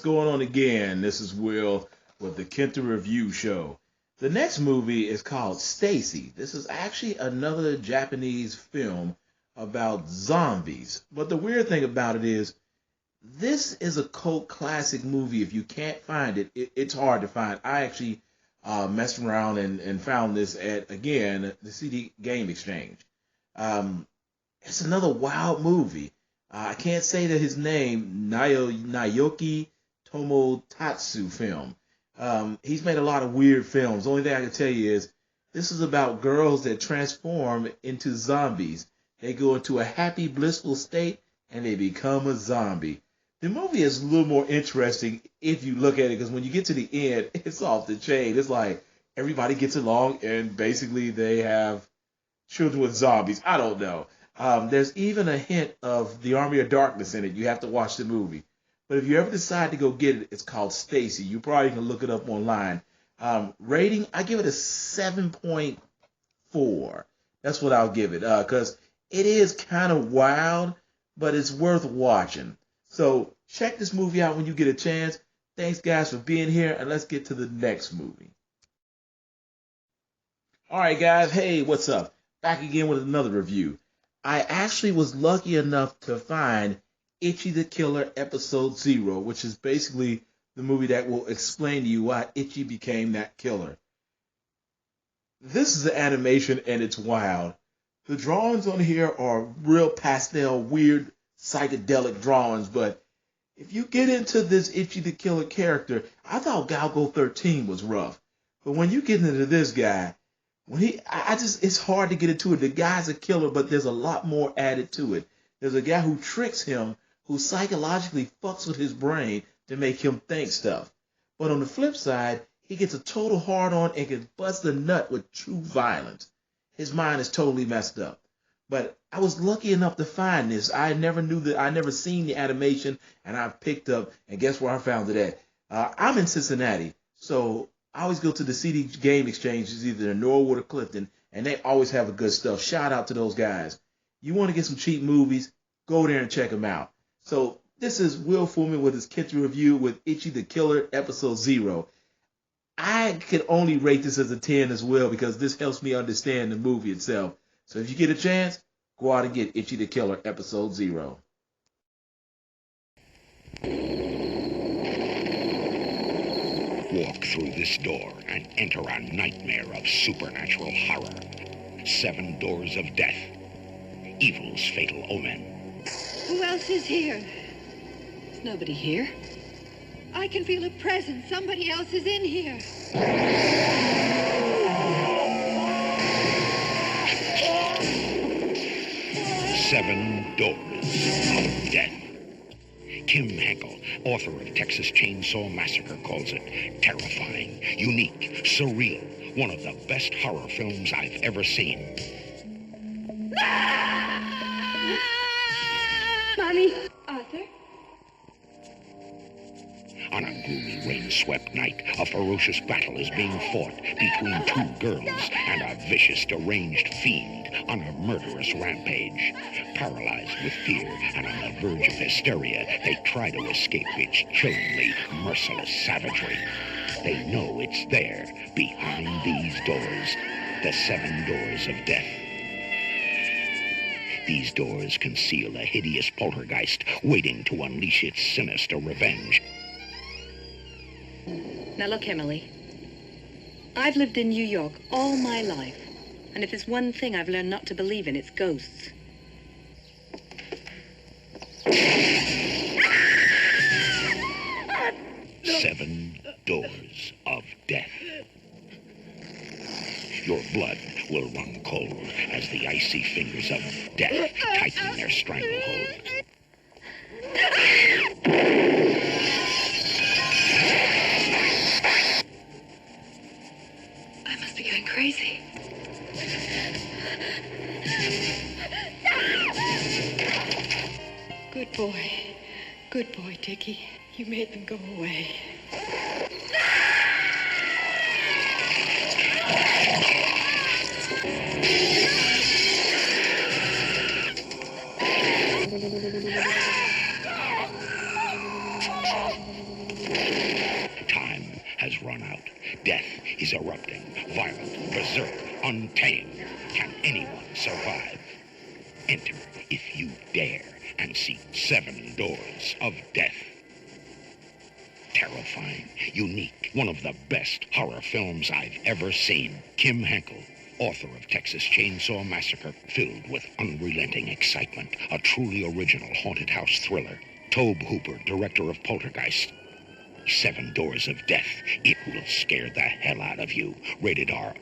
going on again? This is Will with the Kinta Review Show. The next movie is called Stacy. This is actually another Japanese film about zombies. But the weird thing about it is, this is a cult classic movie. If you can't find it, it's hard to find. I actually messed around and found this at, again, the CD Game Exchange. It's another wild movie. I can't say that his name, Naoki Tomotatsu film. He's made a lot of weird films. The only thing I can tell you is this is about girls that transform into zombies. They go into a happy, blissful state and they become a zombie. The movie is a little more interesting if you look at it, because when you get to the end, it's off the chain. It's like everybody gets along and basically they have children with zombies. I don't know. There's even a hint of the Army of Darkness in it. You have to watch the movie. But if you ever decide to go get it, it's called Stacy. You probably can look it up online. Rating, I give it a 7.4. That's what I'll give it, because it is kind of wild, but it's worth watching. So check this movie out when you get a chance. Thanks, guys, for being here, and let's get to the next movie. All right, guys. Hey, what's up? Back again with another review. I actually was lucky enough to find Ichi the Killer Episode 0, which is basically the movie that will explain to you why Ichi became that killer. This is the animation, and it's wild. The drawings on here are real pastel, weird, psychedelic drawings, but if you get into this Ichi the Killer character, I thought Galgo 13 was rough. But when you get into this guy, it's hard to get into it. The guy's a killer, but there's a lot more added to it. There's a guy who tricks him, who psychologically fucks with his brain to make him think stuff. But on the flip side, he gets a total hard-on and can bust a nut with true violence. His mind is totally messed up. But I was lucky enough to find this. I never seen the animation, and I picked up, and guess where I found it at? I'm in Cincinnati, so I always go to the CD Game Exchanges, either in Norwood or Clifton, and they always have a good stuff. Shout out to those guys. You want to get some cheap movies, go there and check them out. So this is Will Fullman with his Kinta Review with Ichi the Killer Episode 0. I can only rate this as a 10 as well, because this helps me understand the movie itself. So if you get a chance, go out and get Ichi the Killer Episode 0. Walk through this door and enter a nightmare of supernatural horror. 7 doors of death. Evil's fatal omen. Who else is here? There's nobody here. I can feel a presence. Somebody else is in here. 7 doors of death. Kim Henkel, author of Texas Chainsaw Massacre, calls it terrifying, unique, surreal, one of the best horror films I've ever seen. Mommy. Arthur? On a gloomy, rain-swept night, a ferocious battle is being fought between 2 girls and a vicious, deranged fiend on a murderous rampage. Paralyzed with fear and on the verge of hysteria, they try to escape its chillingly merciless savagery. They know it's there, behind these doors, the 7 doors of death. These doors conceal a hideous poltergeist waiting to unleash its sinister revenge. Now look, Emily. I've lived in New York all my life. And if there's one thing I've learned not to believe in, it's ghosts. Seven doors of death. Your blood will run cold as the icy fingers of death tighten their stranglehold. I must be going crazy. Good boy. Good boy, Dickie. You made them go away. Can anyone survive? Enter, if you dare, and see 7 Doors of Death. Terrifying, unique, one of the best horror films I've ever seen. Kim Henkel, author of Texas Chainsaw Massacre, filled with unrelenting excitement. A truly original haunted house thriller. Tobe Hooper, director of Poltergeist. 7 Doors of Death. It will scare the hell out of you. Rated R,